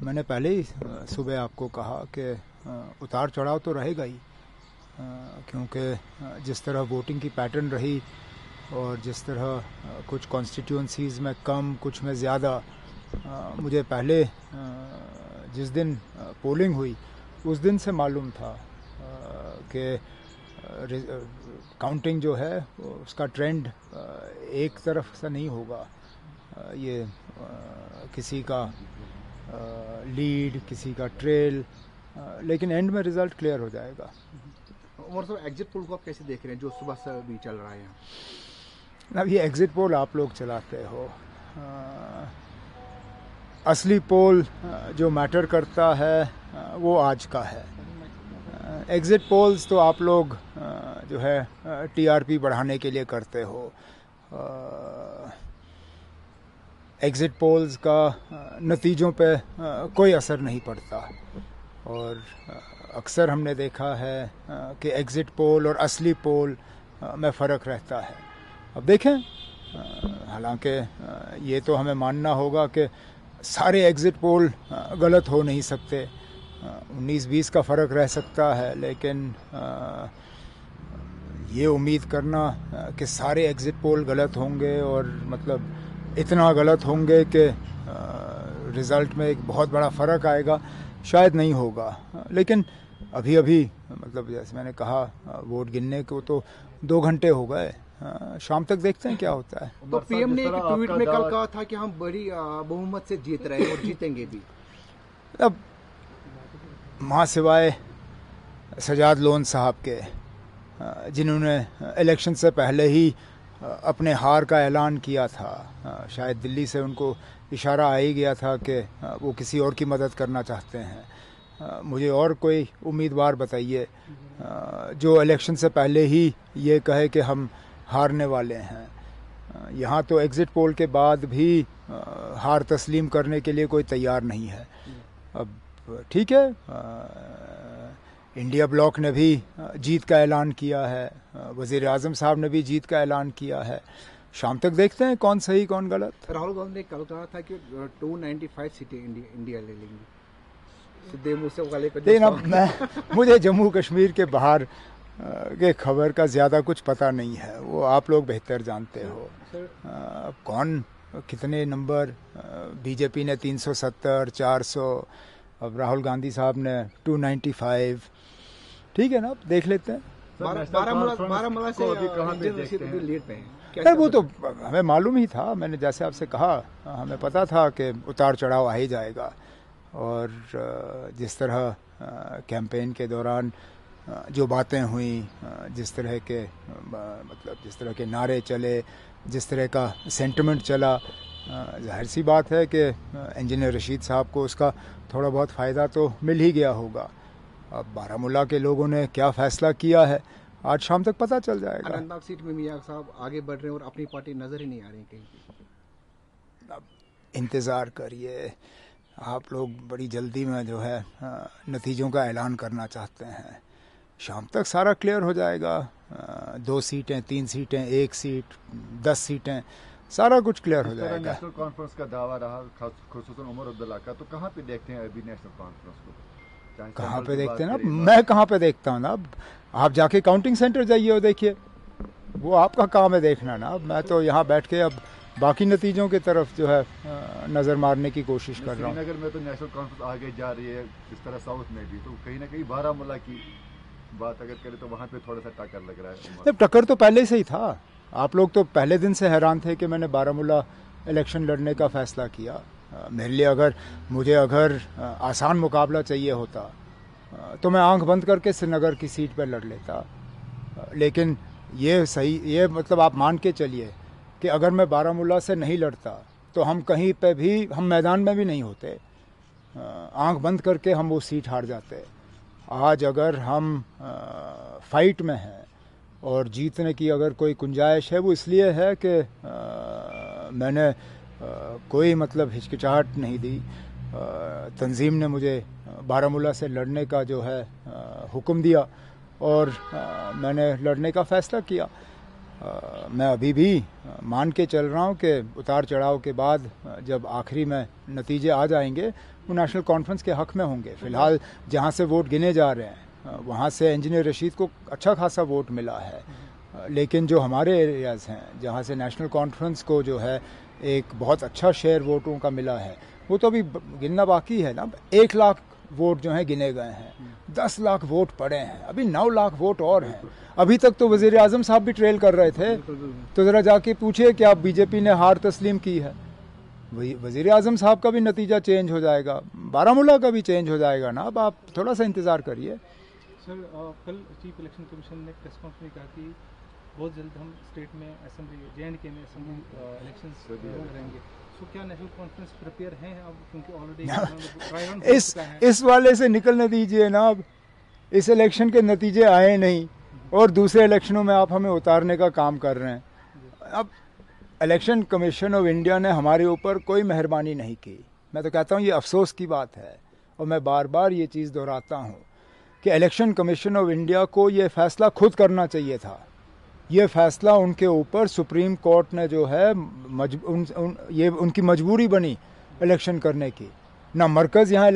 मैंने पहले ही सुबह आपको कहा कि उतार चढ़ाव तो रहेगा ही, क्योंकि जिस तरह वोटिंग की पैटर्न रही और जिस तरह कुछ कॉन्स्टिट्यूंसीज़ में कम कुछ में ज़्यादा, मुझे पहले जिस दिन पोलिंग हुई उस दिन से मालूम था कि काउंटिंग जो है उसका ट्रेंड एक तरफ से नहीं होगा। ये किसी का लीड, किसी का ट्रेल, लेकिन एंड में रिजल्ट क्लियर हो जाएगा। और सर एग्जिट पोल को आप कैसे देख रहे हैं जो सुबह से भी चल रहा है? अब ये एग्जिट पोल आप लोग चलाते हो, असली पोल जो मैटर करता है वो आज का है। एग्जिट पोल्स तो आप लोग जो है टीआरपी बढ़ाने के लिए करते हो। एग्जिट पोल्स का नतीजों पे कोई असर नहीं पड़ता और अक्सर हमने देखा है कि एग्जिट पोल और असली पोल में फ़र्क रहता है। अब देखें, हालांकि ये तो हमें मानना होगा कि सारे एग्जिट पोल गलत हो नहीं सकते, 19-20 का फ़र्क रह सकता है, लेकिन ये उम्मीद करना कि सारे एग्जिट पोल गलत होंगे और मतलब इतना गलत होंगे कि रिज़ल्ट में एक बहुत बड़ा फ़र्क आएगा, शायद नहीं होगा। लेकिन अभी मतलब जैसे मैंने कहा, वोट गिनने को तो 2 घंटे हो गए, शाम तक देखते हैं क्या होता है। तो पीएम ने एक ट्वीट में कल कहा था कि हम बड़ी बहुमत से जीत रहे हैं और जीतेंगे भी। अब माँ सिवाय सजाद लोन साहब के, जिन्होंने इलेक्शन से पहले ही अपने हार का ऐलान किया था, शायद दिल्ली से उनको इशारा आ ही गया था कि वो किसी और की मदद करना चाहते हैं। मुझे और कोई उम्मीदवार बताइए जो इलेक्शन से पहले ही ये कहे कि हम हारने वाले हैं। यहाँ तो एग्ज़िट पोल के बाद भी हार तस्लीम करने के लिए कोई तैयार नहीं है। अब ठीक है, इंडिया ब्लॉक ने भी जीत का ऐलान किया है, वज़ीर आज़म साहब ने भी जीत का ऐलान किया है, शाम तक देखते हैं कौन सही कौन गलत। राहुल गांधी ने कल कहा था कि 295 सीटें इंडिया ले लेंगी। लेकिन मुझे जम्मू कश्मीर के बाहर के खबर का ज़्यादा कुछ पता नहीं है, वो आप लोग बेहतर जानते हो। कौन कितने नंबर, बीजेपी ने 370, 400, अब राहुल गांधी साहब ने 295, ठीक है ना, अब देख लेते हैं। बारामूला से लीड पे है। वो तो हमें मालूम ही था, मैंने जैसे आपसे कहा, हमें पता था कि उतार चढ़ाव आ ही जाएगा। और जिस तरह कैंपेन के दौरान जो बातें हुई, जिस तरह के मतलब जिस तरह के नारे चले, जिस तरह का सेंटिमेंट चला, जाहिर सी बात है कि इंजीनियर रशीद साहब को उसका थोड़ा बहुत फ़ायदा तो मिल ही गया होगा। अब बारामूला के लोगों ने क्या फ़ैसला किया है आज शाम तक पता चल जाएगा। अनंतनाग सीट में मियां साहब आगे बढ़ रहे हैं और अपनी पार्टी नज़र ही नहीं आ रही कहीं। अब इंतज़ार करिए, आप लोग बड़ी जल्दी में जो है नतीजों का ऐलान करना चाहते हैं। शाम तक सारा क्लियर हो जाएगा। 2 सीटें, 3 सीटें, 1 सीट, 10 सीटें, सारा कुछ क्लियर हो जाएगा। नेशनल कॉन्फ्रेंस का दावा रहा खुसूसन उमर अब्दुल्ला का, तो कहाँ पे देखते हैं अभी नेशनल कॉन्फ्रेंस को? कहाँ पे देखते हैं ना, मैं कहाँ पे देखता हूँ ना, अब आप जाके काउंटिंग सेंटर जाइए और देखिए, वो आपका काम है देखना ना। मैं तो यहाँ बैठ के अब बाकी नतीजों की तरफ जो है नज़र मारने की कोशिश कर रहा हूँ। श्रीनगर में तो नेशनल कॉन्फ्रेंस आगे जा रही है, इस तरह साउथ में भी, तो कहीं ना कहीं बारामूला की बात अगर करें तो वहाँ पे थोड़ा सा टक्कर लग रहा है। टक्कर तो पहले से ही था, आप लोग तो पहले दिन से हैरान थे कि मैंने बारामूला इलेक्शन लड़ने का फ़ैसला किया। मेरे लिए मुझे अगर आसान मुकाबला चाहिए होता तो मैं आंख बंद करके श्रीनगर की सीट पर लड़ लेता। लेकिन ये मतलब आप मान के चलिए कि अगर मैं बारामूला से नहीं लड़ता तो हम कहीं पे भी, हम मैदान में भी नहीं होते, आंख बंद करके हम वो सीट हार जाते। आज अगर हम फाइट में हैं और जीतने की अगर कोई गुंजाइश है, वो इसलिए है कि मैंने कोई मतलब हिचकिचाहट नहीं दी। तंजीम ने मुझे बारामूला से लड़ने का जो है हुक्म दिया और मैंने लड़ने का फ़ैसला किया। मैं अभी भी मान के चल रहा हूँ कि उतार चढ़ाव के बाद जब आखिरी में नतीजे आ जाएंगे वो नेशनल कॉन्फ्रेंस के हक़ में होंगे। फ़िलहाल जहाँ से वोट गिने जा रहे हैं वहाँ से इंजीनियर रशीद को अच्छा खासा वोट मिला है, लेकिन जो हमारे एरियाज़ हैं जहाँ से नेशनल कॉन्फ्रेंस को जो है एक बहुत अच्छा शेयर वोटों का मिला है, वो तो अभी गिनना बाकी है ना। 1 लाख वोट जो हैं गिने गए हैं, 10 लाख वोट पड़े हैं, अभी 9 लाख वोट और हैं। अभी तक तो वज़ीर आज़म साहब भी ट्रेल कर रहे थे, तो ज़रा जाके पूछिए कि आप बीजेपी ने हार तस्लीम की है। वही वज़ीर आज़म साहब का भी नतीजा चेंज हो जाएगा, बारामूला का भी चेंज हो जाएगा ना। अब आप थोड़ा सा इंतज़ार करिए। सर कल चीफ इलेक्शन कमीशन ने प्रेस कॉन्फ्रेंस में कहा कि बहुत जल्द हम स्टेट में असेंबली JNK में असेंबली इलेक्शंस करेंगे। तो क्या नेशनल कॉन्फ्रेंस प्रिपेयर हैं अब, क्योंकि ऑलरेडी इस वाले से निकलने दीजिए ना। अब इस इलेक्शन के नतीजे आए नहीं और दूसरे इलेक्शनों में आप हमें उतारने का काम कर रहे हैं। अब इलेक्शन कमीशन ऑफ इंडिया ने हमारे ऊपर कोई मेहरबानी नहीं की। मैं तो कहता हूँ ये अफसोस की बात है, और मैं बार बार ये चीज़ दोहराता हूँ कि इलेक्शन कमीशन ऑफ इंडिया को ये फ़ैसला खुद करना चाहिए था। ये फ़ैसला उनके ऊपर सुप्रीम कोर्ट ने जो है ये उनकी मजबूरी बनी इलेक्शन करने की। ना मरकज़ यहाँ